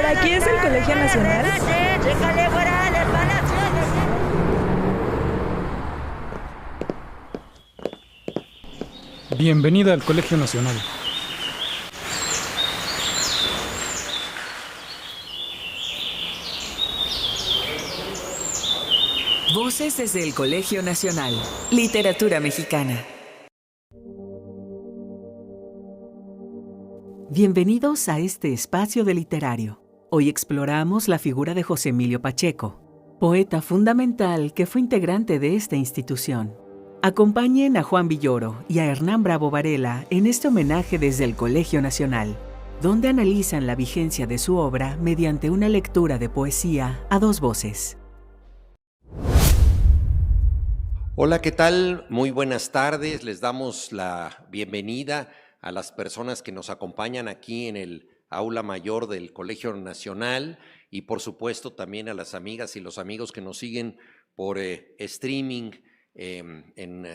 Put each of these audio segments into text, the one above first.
¿Por aquí es el Colegio Nacional? Bienvenida al Colegio Nacional. Voces desde el Colegio Nacional. Literatura mexicana. Bienvenidos a este espacio de literario. Hoy exploramos la figura de José Emilio Pacheco, poeta fundamental que fue integrante de esta institución. Acompañen a Juan Villoro y a Hernán Bravo Varela en este homenaje desde el Colegio Nacional, donde analizan la vigencia de su obra mediante una lectura de poesía a dos voces. Hola, ¿qué tal? Muy buenas tardes. Les damos la bienvenida a las personas que nos acompañan aquí en el aula mayor del Colegio Nacional y por supuesto también a las amigas y los amigos que nos siguen por streaming en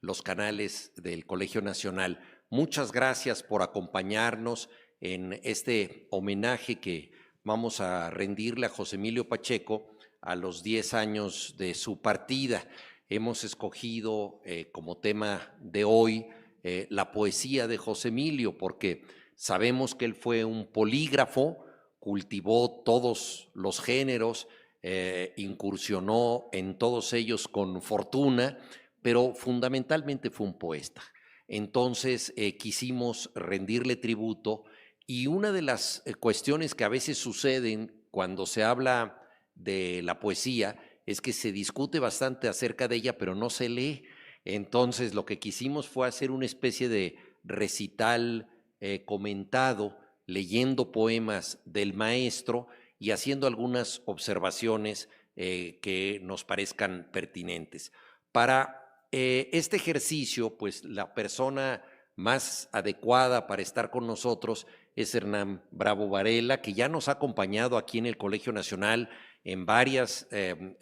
los canales del Colegio Nacional. Muchas gracias por acompañarnos en este homenaje que vamos a rendirle a José Emilio Pacheco a los 10 años de su partida. Hemos escogido como tema de hoy la poesía de José Emilio, porque sabemos que él fue un polígrafo, cultivó todos los géneros, incursionó en todos ellos con fortuna, pero fundamentalmente fue un poeta. Entonces quisimos rendirle tributo y una de las cuestiones que a veces suceden cuando se habla de la poesía es que se discute bastante acerca de ella, pero no se lee. Entonces, lo que quisimos fue hacer una especie de recital comentado, leyendo poemas del maestro y haciendo algunas observaciones que nos parezcan pertinentes. Para este ejercicio, pues la persona más adecuada para estar con nosotros es Hernán Bravo Varela, que ya nos ha acompañado aquí en el Colegio Nacional en varias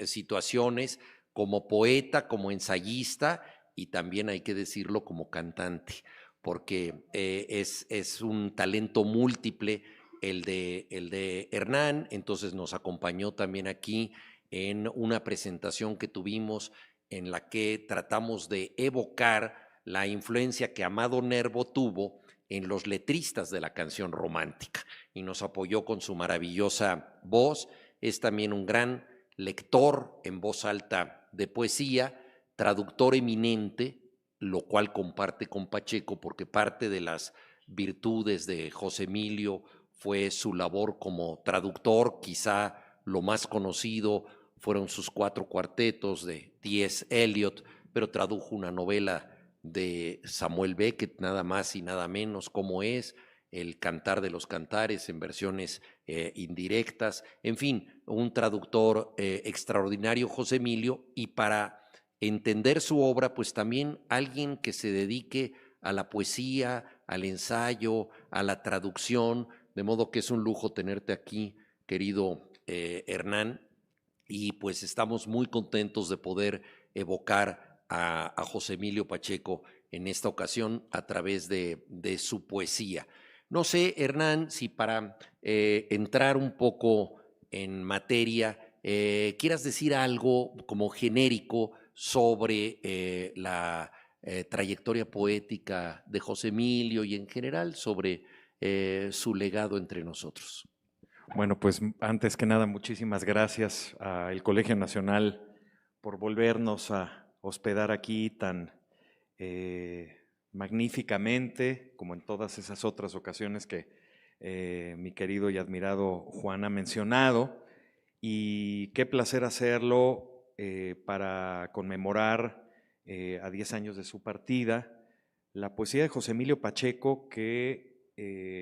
situaciones, como poeta, como ensayista y también hay que decirlo como cantante, porque es un talento múltiple el de Hernán. Entonces nos acompañó también aquí en una presentación que tuvimos en la que tratamos de evocar la influencia que Amado Nervo tuvo en los letristas de la canción romántica y nos apoyó con su maravillosa voz. Es también un gran lector en voz alta de poesía, traductor eminente, lo cual comparte con Pacheco porque parte de las virtudes de José Emilio fue su labor como traductor. Quizá lo más conocido fueron sus 4 cuartetos de T.S. Eliot, pero tradujo una novela de Samuel Beckett, nada más y nada menos, como es El Cantar de los Cantares en versiones indirectas. En fin, un traductor extraordinario, José Emilio, y para entender su obra, pues también alguien que se dedique a la poesía, al ensayo, a la traducción, de modo que es un lujo tenerte aquí, querido Hernán, y pues estamos muy contentos de poder evocar a José Emilio Pacheco en esta ocasión a través de su poesía. No sé, Hernán, si para entrar un poco en materia, quieras decir algo como genérico sobre la trayectoria poética de José Emilio y en general sobre su legado entre nosotros. Bueno, pues antes que nada, muchísimas gracias al Colegio Nacional por volvernos a hospedar aquí tan magníficamente, como en todas esas otras ocasiones que mi querido y admirado Juan ha mencionado. Y qué placer hacerlo para conmemorar a 10 años de su partida, la poesía de José Emilio Pacheco, que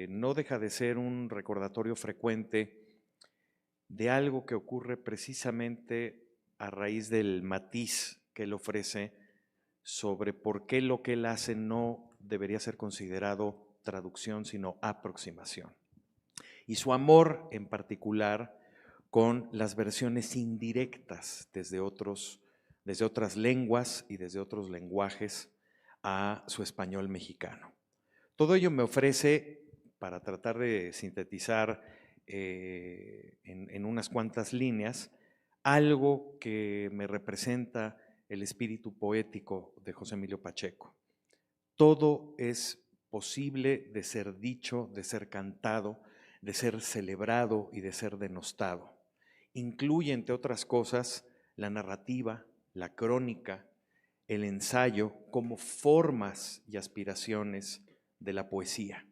no deja de ser un recordatorio frecuente de algo que ocurre precisamente a raíz del matiz que él ofrece sobre por qué lo que él hace no debería ser considerado traducción, sino aproximación. Y su amor en particular con las versiones indirectas desde otras lenguas y desde otros lenguajes a su español mexicano. Todo ello me ofrece, para tratar de sintetizar en unas cuantas líneas algo que me representa el espíritu poético de José Emilio Pacheco. Todo es posible de ser dicho, de ser cantado, de ser celebrado y de ser denostado. Incluye, entre otras cosas, la narrativa, la crónica, el ensayo como formas y aspiraciones de la poesía.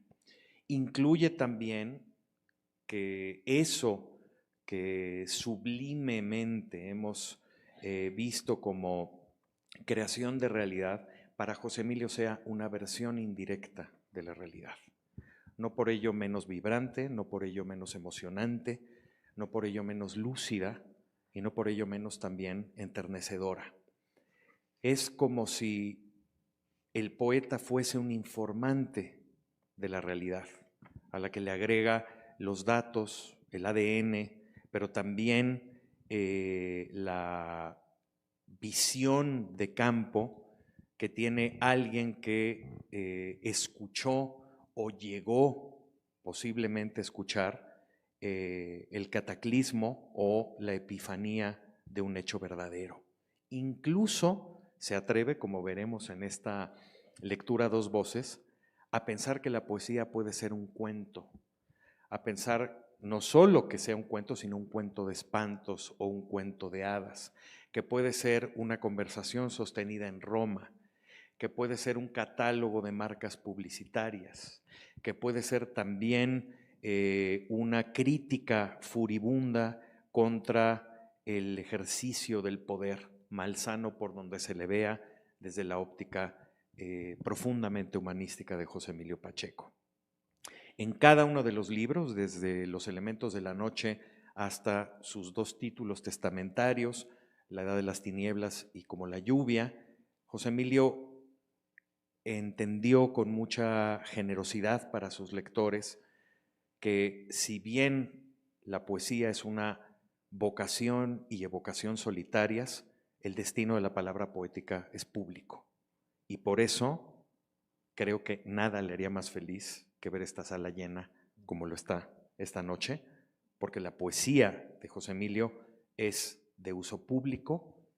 Incluye también que eso que sublimemente hemos visto como creación de realidad, para José Emilio sea una versión indirecta de la realidad. No por ello menos vibrante, no por ello menos emocionante, no por ello menos lúcida y no por ello menos también enternecedora. Es como si el poeta fuese un informante de la realidad, a la que le agrega los datos, el ADN, pero también la visión de campo que tiene alguien que escuchó o llegó posiblemente a escuchar el cataclismo o la epifanía de un hecho verdadero. Incluso se atreve, como veremos en esta lectura a dos voces, a pensar que la poesía puede ser un cuento, a pensar no solo que sea un cuento, sino un cuento de espantos o un cuento de hadas, que puede ser una conversación sostenida en Roma, que puede ser un catálogo de marcas publicitarias, que puede ser también una crítica furibunda contra el ejercicio del poder, malsano por donde se le vea desde la óptica profundamente humanística de José Emilio Pacheco. En cada uno de los libros, desde Los elementos de la noche hasta sus dos títulos testamentarios, La edad de las tinieblas y Como la lluvia, José Emilio entendió con mucha generosidad para sus lectores que si bien la poesía es una vocación y evocación solitarias, el destino de la palabra poética es público. Y por eso creo que nada le haría más feliz que ver esta sala llena como lo está esta noche, porque la poesía de José Emilio es de uso público,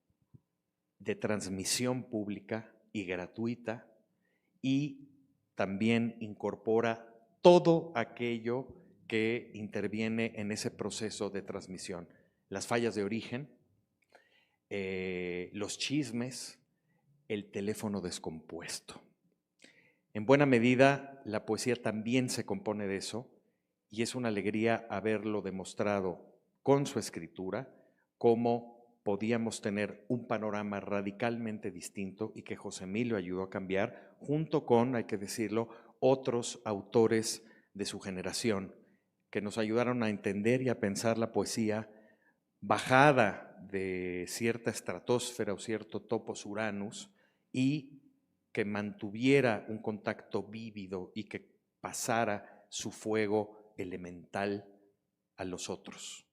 de transmisión pública y gratuita, y también incorpora todo aquello que interviene en ese proceso de transmisión. Las fallas de origen, los chismes, el teléfono descompuesto. En buena medida, la poesía también se compone de eso, y es una alegría haberlo demostrado con su escritura, cómo podíamos tener un panorama radicalmente distinto y que José Emilio ayudó a cambiar, junto con, hay que decirlo, otros autores de su generación, que nos ayudaron a entender y a pensar la poesía bajada de cierta estratosfera o cierto topos Uranus, y que mantuviera un contacto vívido y que pasara su fuego elemental a los otros.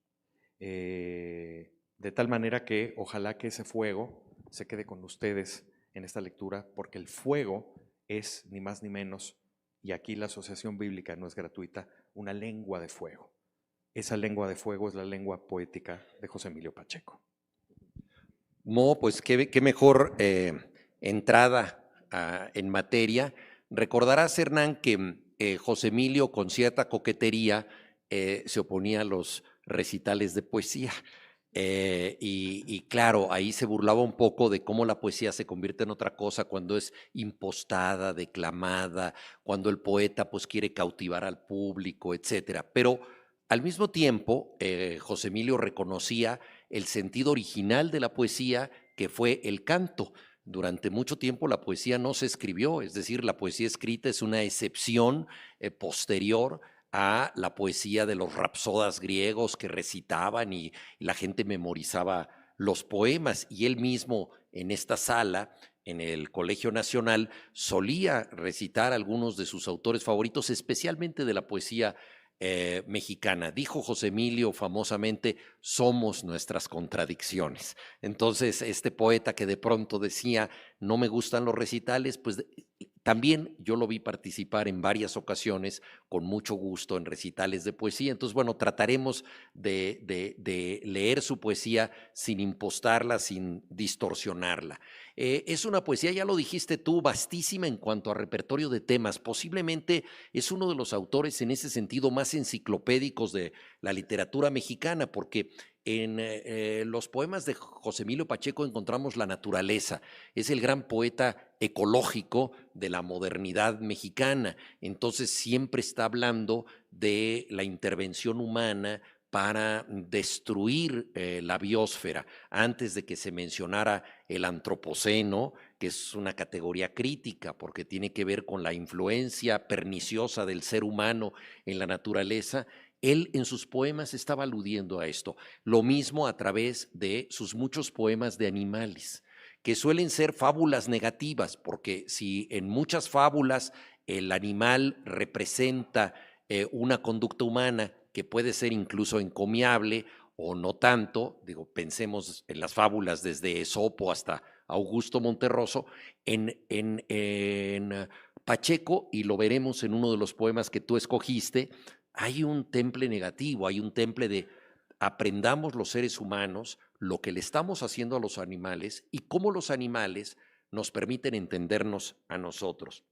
De tal manera que ojalá que ese fuego se quede con ustedes en esta lectura, porque el fuego es ni más ni menos, y aquí la asociación bíblica no es gratuita, una lengua de fuego. Esa lengua de fuego es la lengua poética de José Emilio Pacheco. Mo, pues qué mejor entrada en materia. Recordarás, Hernán, que José Emilio con cierta coquetería se oponía a los recitales de poesía. Y claro, ahí se burlaba un poco de cómo la poesía se convierte en otra cosa cuando es impostada, declamada, cuando el poeta pues quiere cautivar al público, etcétera. Pero al mismo tiempo, José Emilio reconocía el sentido original de la poesía, que fue el canto. Durante mucho tiempo la poesía no se escribió, es decir, la poesía escrita es una excepción posterior a la poesía de los rapsodas griegos que recitaban y la gente memorizaba los poemas. Y él mismo en esta sala, en el Colegio Nacional, solía recitar algunos de sus autores favoritos, especialmente de la poesía mexicana. Dijo José Emilio famosamente: somos nuestras contradicciones. Entonces, este poeta que de pronto decía: no me gustan los recitales, pues También yo lo vi participar en varias ocasiones con mucho gusto en recitales de poesía. Entonces, bueno, trataremos de leer su poesía sin impostarla, sin distorsionarla. Es una poesía, ya lo dijiste tú, vastísima en cuanto a repertorio de temas. Posiblemente es uno de los autores en ese sentido más enciclopédicos de la literatura mexicana, porque en los poemas de José Emilio Pacheco encontramos la naturaleza. Es el gran poeta ecológico de la modernidad mexicana. Entonces siempre está hablando de la intervención humana para destruir la biosfera. Antes de que se mencionara el antropoceno, que es una categoría crítica porque tiene que ver con la influencia perniciosa del ser humano en la naturaleza, él en sus poemas estaba aludiendo a esto. Lo mismo a través de sus muchos poemas de animales, que suelen ser fábulas negativas, porque si en muchas fábulas el animal representa una conducta humana que puede ser incluso encomiable o no tanto, digo, pensemos en las fábulas desde Esopo hasta Augusto Monterroso, en Pacheco, y lo veremos en uno de los poemas que tú escogiste, hay un temple negativo, hay un temple de aprendamos los seres humanos lo que le estamos haciendo a los animales y cómo los animales nos permiten entendernos a nosotros.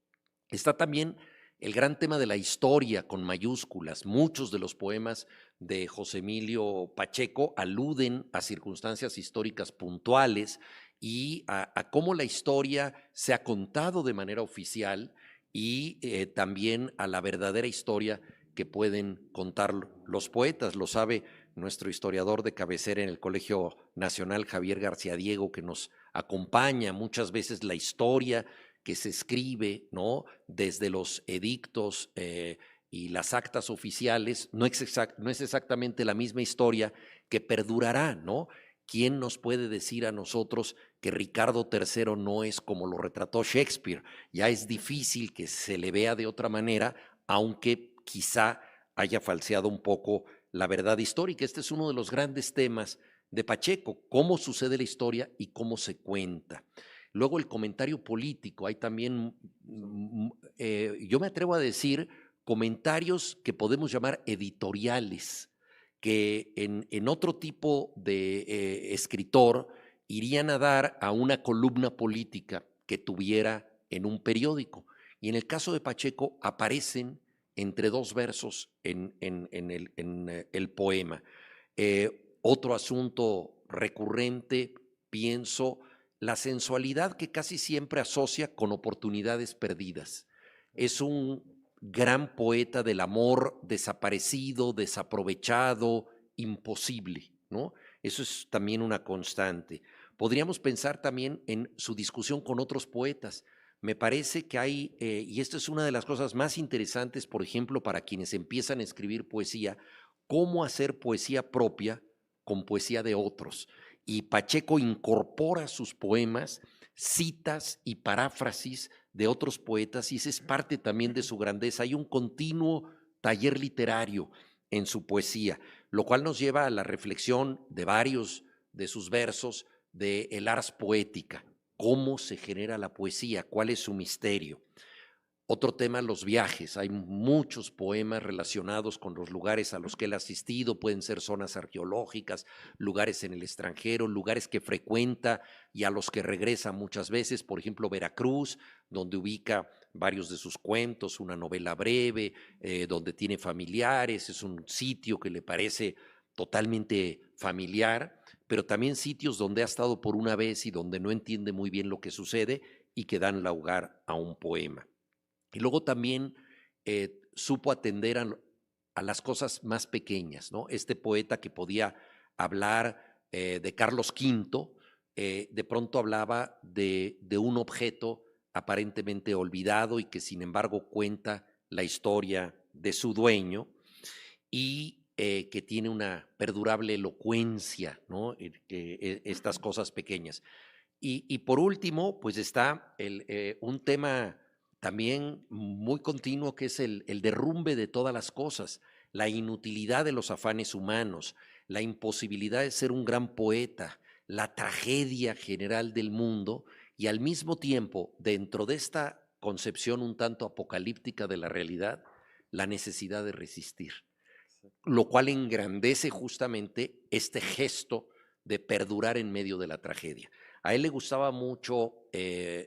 Está también el gran tema de la historia con mayúsculas. Muchos de los poemas de José Emilio Pacheco aluden a circunstancias históricas puntuales y a cómo la historia se ha contado de manera oficial y también a la verdadera historia que pueden contar los poetas. Lo sabe nuestro historiador de cabecera en el Colegio Nacional, Javier García Diego, que nos acompaña muchas veces la historia que se escribe, ¿no? Desde los edictos y las actas oficiales, no es exactamente la misma historia que perdurará, ¿no? ¿Quién nos puede decir a nosotros que Ricardo III no es como lo retrató Shakespeare? Ya es difícil que se le vea de otra manera, aunque quizá haya falseado un poco la verdad histórica. Este es uno de los grandes temas de Pacheco, cómo sucede la historia y cómo se cuenta. Luego el comentario político, hay también, yo me atrevo a decir, comentarios que podemos llamar editoriales, que en otro tipo de escritor irían a dar a una columna política que tuviera en un periódico. Y en el caso de Pacheco aparecen entre dos versos en el poema. Otro asunto recurrente, pienso, la sensualidad que casi siempre asocia con oportunidades perdidas. Es un gran poeta del amor desaparecido, desaprovechado, imposible, ¿no? Eso es también una constante. Podríamos pensar también en su discusión con otros poetas. Me parece que hay, y esto es una de las cosas más interesantes, por ejemplo, para quienes empiezan a escribir poesía, cómo hacer poesía propia con poesía de otros. Y Pacheco incorpora a sus poemas citas y paráfrasis de otros poetas, y esa es parte también de su grandeza. Hay un continuo taller literario en su poesía, lo cual nos lleva a la reflexión de varios de sus versos de el ars poética. ¿Cómo se genera la poesía? ¿Cuál es su misterio? Otro tema, los viajes. Hay muchos poemas relacionados con los lugares a los que él ha asistido. Pueden ser zonas arqueológicas, lugares en el extranjero, lugares que frecuenta y a los que regresa muchas veces. Por ejemplo, Veracruz, donde ubica varios de sus cuentos, una novela breve, donde tiene familiares. Es un sitio que le parece totalmente familiar, pero también sitios donde ha estado por una vez y donde no entiende muy bien lo que sucede y que dan lugar a un poema. Y luego también supo atender a las cosas más pequeñas, ¿no? Este poeta que podía hablar de Carlos V, de pronto hablaba de un objeto aparentemente olvidado y que sin embargo cuenta la historia de su dueño y que tiene una perdurable elocuencia, ¿no? Estas cosas pequeñas. Y por último, pues está un tema también muy continuo que es el derrumbe de todas las cosas, la inutilidad de los afanes humanos, la imposibilidad de ser un gran poeta, la tragedia general del mundo y al mismo tiempo, dentro de esta concepción un tanto apocalíptica de la realidad, la necesidad de resistir, lo cual engrandece justamente este gesto de perdurar en medio de la tragedia. A él le gustaba mucho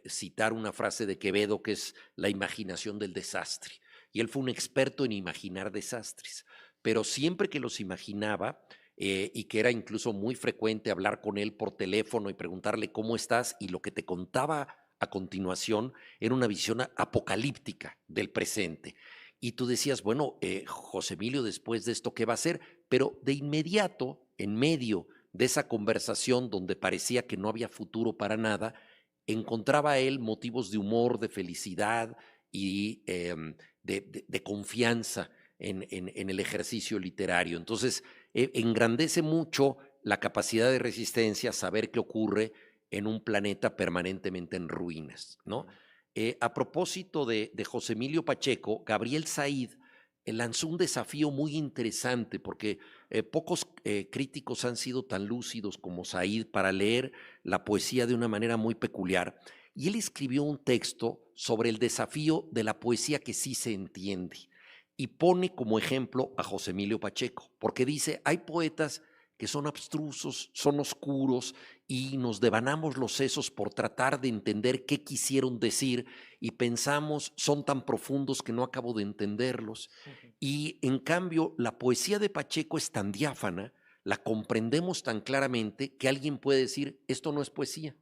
citar una frase de Quevedo que es la imaginación del desastre. Y él fue un experto en imaginar desastres, pero siempre que los imaginaba, y que era incluso muy frecuente hablar con él por teléfono y preguntarle cómo estás, y lo que te contaba a continuación era una visión apocalíptica del presente. Y tú decías, bueno, José Emilio, después de esto, ¿qué va a hacer? Pero de inmediato, en medio de esa conversación donde parecía que no había futuro para nada, encontraba él motivos de humor, de felicidad y de confianza en el ejercicio literario. Entonces, engrandece mucho la capacidad de resistencia saber qué ocurre en un planeta permanentemente en ruinas, ¿no? A propósito de José Emilio Pacheco, Gabriel Said lanzó un desafío muy interesante porque pocos críticos han sido tan lúcidos como Said para leer la poesía de una manera muy peculiar. Y él escribió un texto sobre el desafío de la poesía que sí se entiende y pone como ejemplo a José Emilio Pacheco, porque dice, hay poetas que son abstrusos, son oscuros y nos devanamos los sesos por tratar de entender qué quisieron decir y pensamos, son tan profundos que no acabo de entenderlos. Y en cambio, la poesía de Pacheco es tan diáfana, la comprendemos tan claramente que alguien puede decir, esto no es poesía,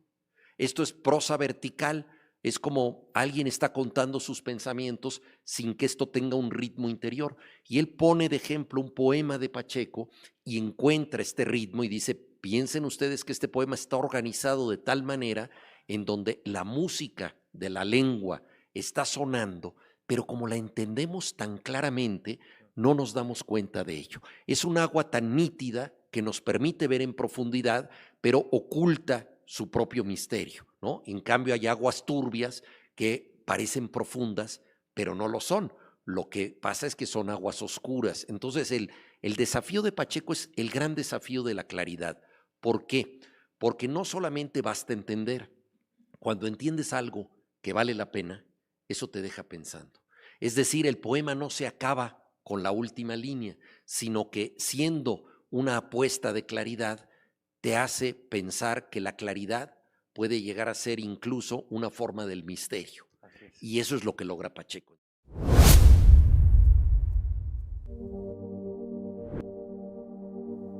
esto es prosa vertical. Es como alguien está contando sus pensamientos sin que esto tenga un ritmo interior. Y él pone de ejemplo un poema de Pacheco y encuentra este ritmo y dice, piensen ustedes que este poema está organizado de tal manera en donde la música de la lengua está sonando, pero como la entendemos tan claramente, no nos damos cuenta de ello. Es un agua tan nítida que nos permite ver en profundidad, pero oculta su propio misterio, ¿no? En cambio hay aguas turbias que parecen profundas, pero no lo son. Lo que pasa es que son aguas oscuras. Entonces el desafío de Pacheco es el gran desafío de la claridad. ¿Por qué? Porque no solamente basta entender. Cuando entiendes algo que vale la pena, eso te deja pensando. Es decir, el poema no se acaba con la última línea, sino que siendo una apuesta de claridad, te hace pensar que la claridad puede llegar a ser incluso una forma del misterio. Y eso es lo que logra Pacheco.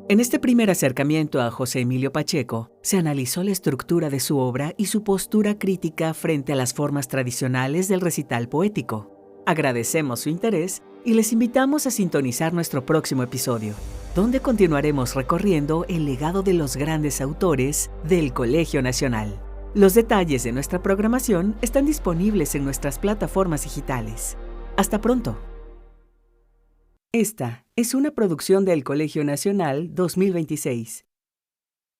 En este primer acercamiento a José Emilio Pacheco, se analizó la estructura de su obra y su postura crítica frente a las formas tradicionales del recital poético. Agradecemos su interés y les invitamos a sintonizar nuestro próximo episodio, donde continuaremos recorriendo el legado de los grandes autores del Colegio Nacional. Los detalles de nuestra programación están disponibles en nuestras plataformas digitales. Hasta pronto. Esta es una producción del Colegio Nacional 2026.